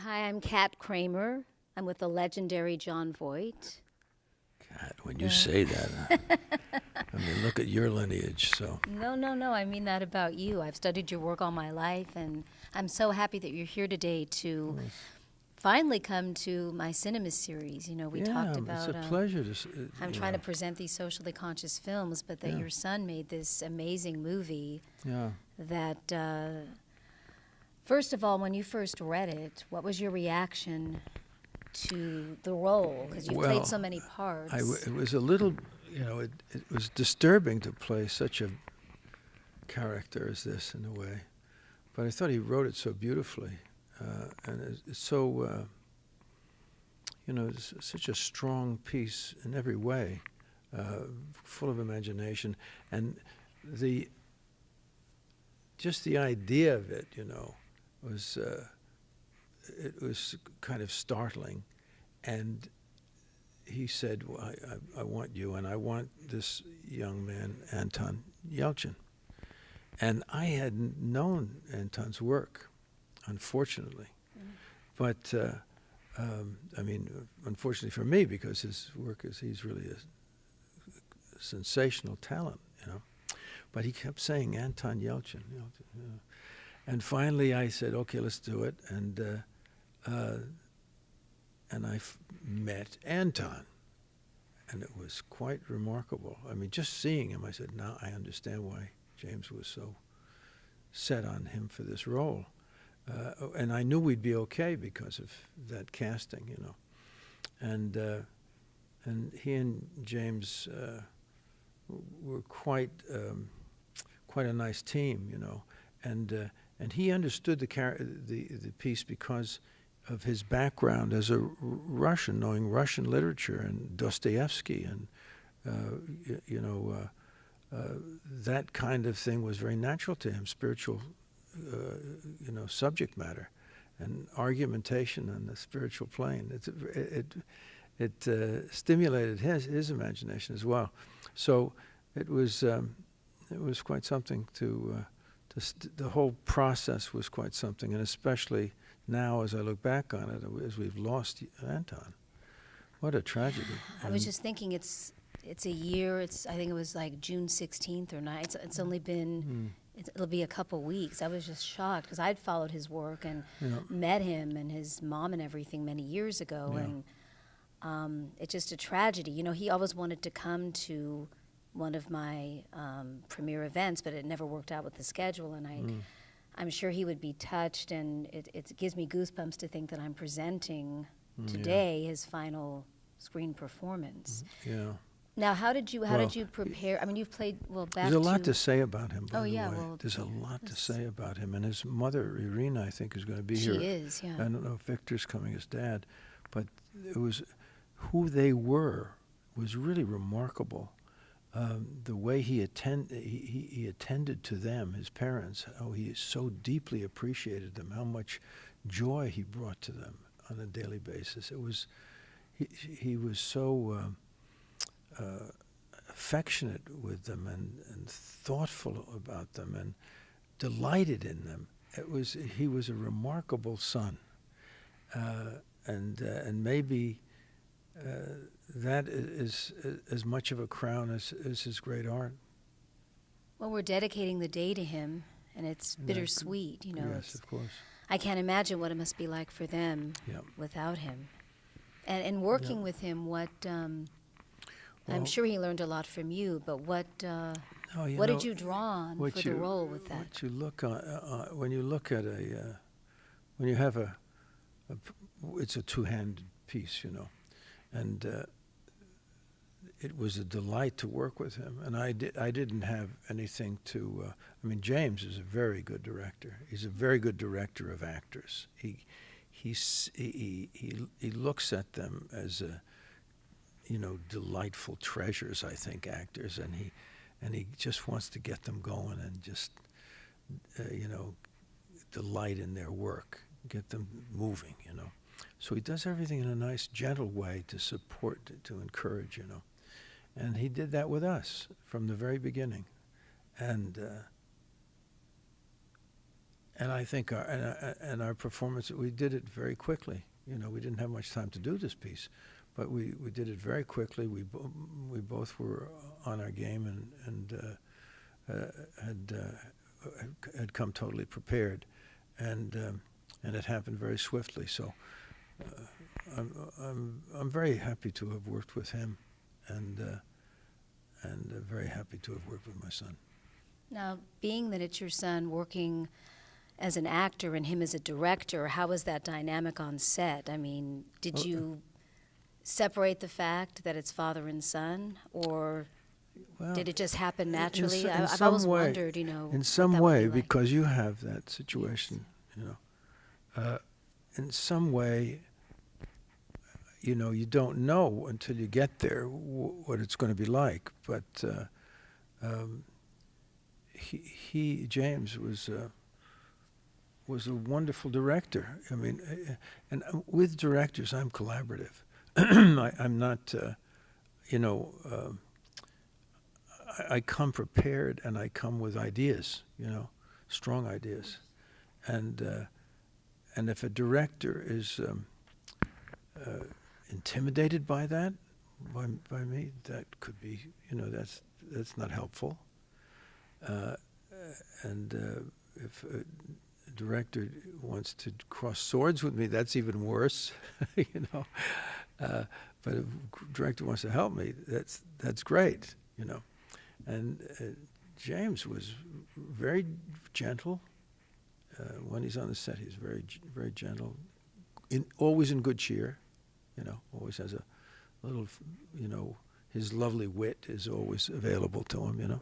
Hi, I'm Kat Kramer. I'm with the legendary Jon Voight. God, when you say that, I mean, look at your lineage. So No. I mean that about you. I've studied your work all my life, and I'm so happy that you're here today to finally come to my cinema series. You know, we talked about. It's a pleasure to. I'm trying to present these socially conscious films, but that your son made this amazing movie. Yeah. That. First of all, when you first read it, what was your reaction to the role? Because you've played so many parts. It was a little, it was disturbing to play such a character as this in a way. But I thought he wrote it so beautifully. And it's so, it's such a strong piece in every way, full of imagination. And just the idea of it, was it was kind of startling. And he said, well, I want you, and I want this young man, Anton Yelchin. And I hadn't known Anton's work, unfortunately. But, unfortunately for me, because his work he's really a sensational talent, But he kept saying Anton Yelchin. And finally I said, okay, let's do it. And I met Anton. And it was quite remarkable. I mean, just seeing him, I said, now I understand why James was so set on him for this role. And I knew we'd be okay because of that casting, And he and James were quite a nice team, And he understood the piece because of his background as a Russian, knowing Russian literature and Dostoevsky, and that kind of thing was very natural to him. Spiritual, subject matter, and argumentation on the spiritual plane. It stimulated his imagination as well. So it was quite something to. The whole process was quite something, and especially now as I look back on it, as we've lost Anton. What a tragedy. I was just thinking it's a year. I think it was like June 16th or 9th. It's only been, it'll be a couple weeks. I was just shocked because I'd followed his work and met him and his mom and everything many years ago. And it's just a tragedy. He always wanted to come to one of my premiere events, but it never worked out with the schedule, and I'm sure he would be touched, and it gives me goosebumps to think that I'm presenting today his final screen performance. Yeah. Now, how did you prepare? I mean, you've played back. There's a lot to say about him. By the way. Well, there's a lot to say about him, and his mother, Irina, I think, is going to be here. She is, yeah. I don't know if Victor's coming as dad, but it was who they were was really remarkable. The way he attended to them, his parents, how he so deeply appreciated them, how much joy he brought to them on a daily basis. It was, he was so affectionate with them and thoughtful about them and delighted in them. He was a remarkable son, and maybe. That is as much of a crown as his great art. Well, we're dedicating the day to him, and it's bittersweet, Yes, of course. I can't imagine what it must be like for them without him. And working with him, I'm sure he learned a lot from you, but what did you draw on for the role with that? What you look on, when you look at when you have it's a two-handed piece, And it was a delight to work with him. And I didn't have anything to. James is a very good director. He's a very good director of actors. He looks at them as delightful treasures. I think actors, and he just wants to get them going and just delight in their work, get them moving. So he does everything in a nice, gentle way to support, to encourage, And he did that with us from the very beginning. And And I think our performance, we did it very quickly. You know, we didn't have much time to do this piece, but we did it very quickly. We both were on our game and had come totally prepared, and it happened very swiftly. So I'm very happy to have worked with him, and very happy to have worked with my son. Now, being that it's your son working as an actor and him as a director, how was that dynamic on set? I mean, did you separate the fact that it's father and son, or did it just happen naturally? I've always wondered, in some way, because you have that situation, in some way, you don't know until you get there what it's going to be like. But James was a wonderful director. I mean, and with directors, I'm collaborative. I'm not, I come prepared, and I come with ideas, strong ideas. And if a director is intimidated by that, by me, that could be, that's not helpful. And if a director wants to cross swords with me, that's even worse, But if a director wants to help me, that's great, And James was very gentle. When he's on the set, he's very, very gentle. Always in good cheer, Always has a little, his lovely wit is always available to him,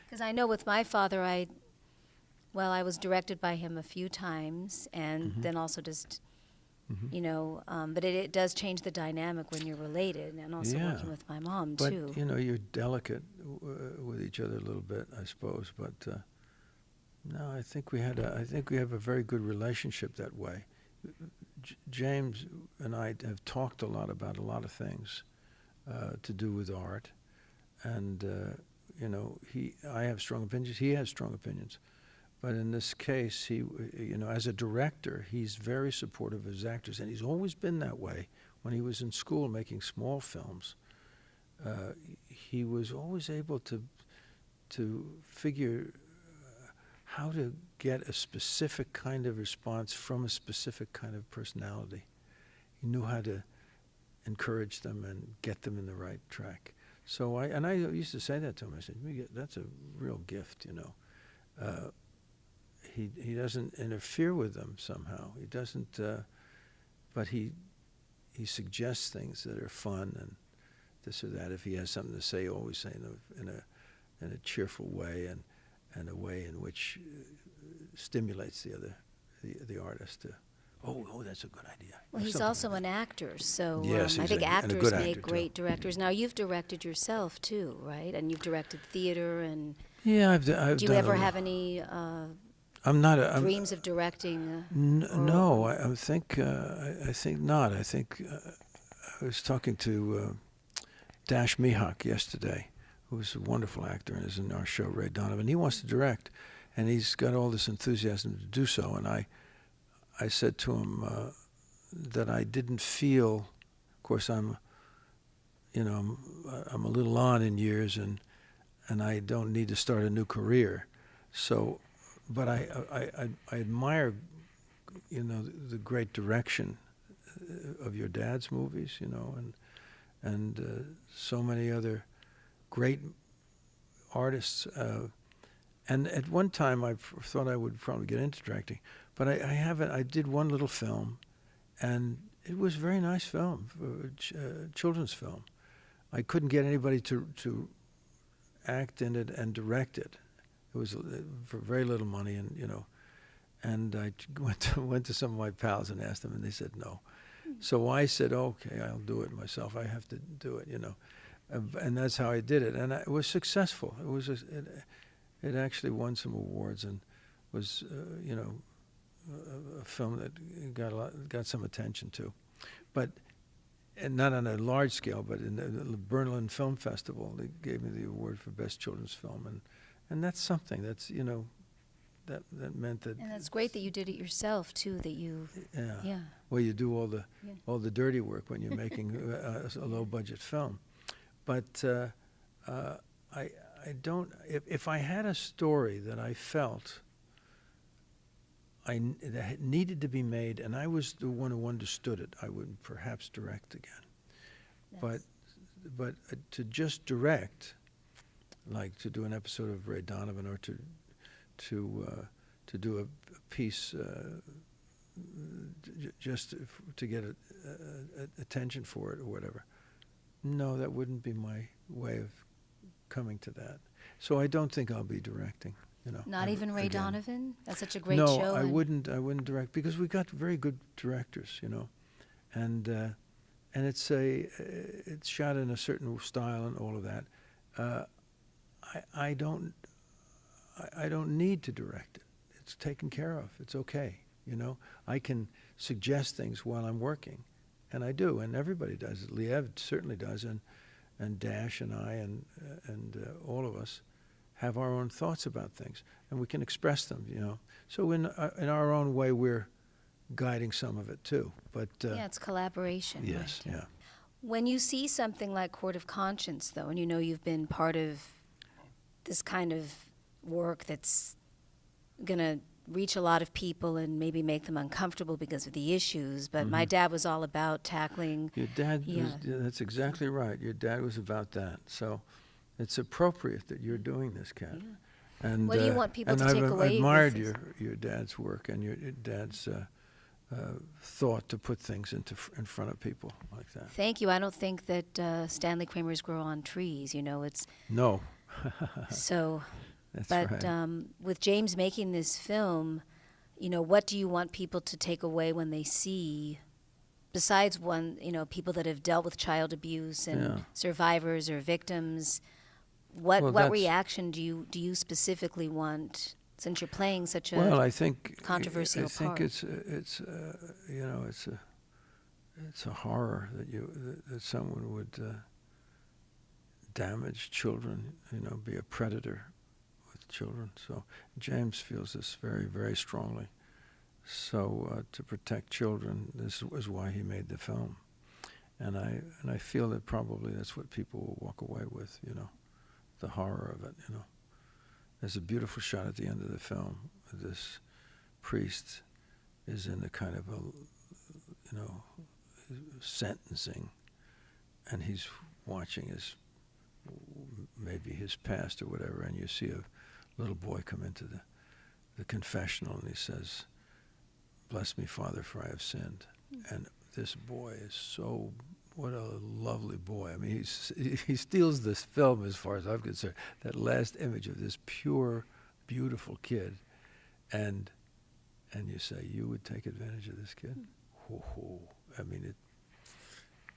Because I know with my father, I was directed by him a few times, and then also just, but it does change the dynamic when you're related, and also working with my mom, too. But, you're delicate with each other a little bit, I suppose. But no, I think we have a very good relationship that way. James and I have talked a lot about a lot of things to do with art, and I have strong opinions. He has strong opinions, but in this case, he, as a director, he's very supportive of his actors, and he's always been that way. When he was in school making small films, he was always able to figure how to get a specific kind of response from a specific kind of personality. He knew how to encourage them and get them in the right track. So I used to say that to him. I said, that's a real gift, He doesn't interfere with them somehow. He doesn't, but he suggests things that are fun and this or that. If he has something to say, always say in a cheerful way and a way in which stimulates the artist to, oh, that's a good idea. Well, he's also an actor, so yes, I think actors make great directors. Now, you've directed yourself, too, right? And you've directed theater and... Yeah, I've done. Do you ever have any dreams of directing? No, I think not. I think I was talking to Dash Mihak yesterday, who's a wonderful actor and is in our show, Ray Donovan. He wants to direct, and he's got all this enthusiasm to do so. And I said to him that I didn't feel, of course, I'm a little on in years, and I don't need to start a new career. So, but I admire, the great direction of your dad's movies, and so many other great artists. And at one time, I thought I would probably get into directing, but I haven't. I did one little film, and it was a very nice film, a children's film. I couldn't get anybody to act in it and direct it. It was for very little money, and I went to some of my pals and asked them, and they said no. So I said, okay, I'll do it myself. I have to do it, and that's how I did it, and it was successful. It actually won some awards and was, a film that got some attention too, but not on a large scale. But in the Berlin Film Festival, they gave me the award for Best Children's Film, and that's something. That's that meant that. And that's great that you did it yourself too. That you. Yeah. Well, you do all the dirty work when you're making a low budget film, but I don't. If I had a story that I felt that needed to be made, and I was the one who understood it, I would perhaps direct again. Yes. But to just direct, like to do an episode of Ray Donovan, or to do a piece just to get attention for it or whatever. No, that wouldn't be my way of coming to that. So I don't think I'll be directing. Not even Ray Donovan? That's such a great no, show. No, I wouldn't direct, because we got very good directors, and it's shot in a certain style and all of that. I don't need to direct it. It's taken care of. It's okay. I can suggest things while I'm working, and I do, and everybody does it. Liev certainly does, and Dash and I and all of us have our own thoughts about things, and we can express them. So in our own way, we're guiding some of it too. But it's collaboration. Yes, right? yeah. When you see something like Court of Conscience, though, and you've been part of this kind of work that's going to reach a lot of people and maybe make them uncomfortable because of the issues, but my dad was all about tackling... Your dad, that's exactly right. Your dad was about that. So it's appropriate that you're doing this, Kat. Yeah. And what do you want people to take away? I've admired your dad's work and your dad's thought to put things in front of people like that. Thank you. I don't think that Stanley Kramer's grow on trees. It's... No. So... That's but right. With James making this film, what do you want people to take away when they see, besides people that have dealt with child abuse and survivors or victims, what reaction do you specifically want, since you're playing such a controversial part? I think it's a horror that someone would damage children, be a predator children. So James feels this very, very strongly. So to protect children, this was why he made the film. And I feel that probably that's what people will walk away with, the horror of it, There's a beautiful shot at the end of the film. This priest is in a kind of sentencing, and he's watching maybe his past or whatever, and you see a little boy come into the confessional, and he says, "Bless me, Father, for I have sinned." And this boy is what a lovely boy. I mean, he steals this film as far as I'm concerned. That last image of this pure, beautiful kid, and you say, you would take advantage of this kid? I mean,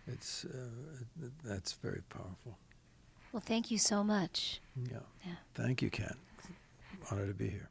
that's very powerful. Well, thank you so much. Yeah. Thank you, Kat. Honor to be here.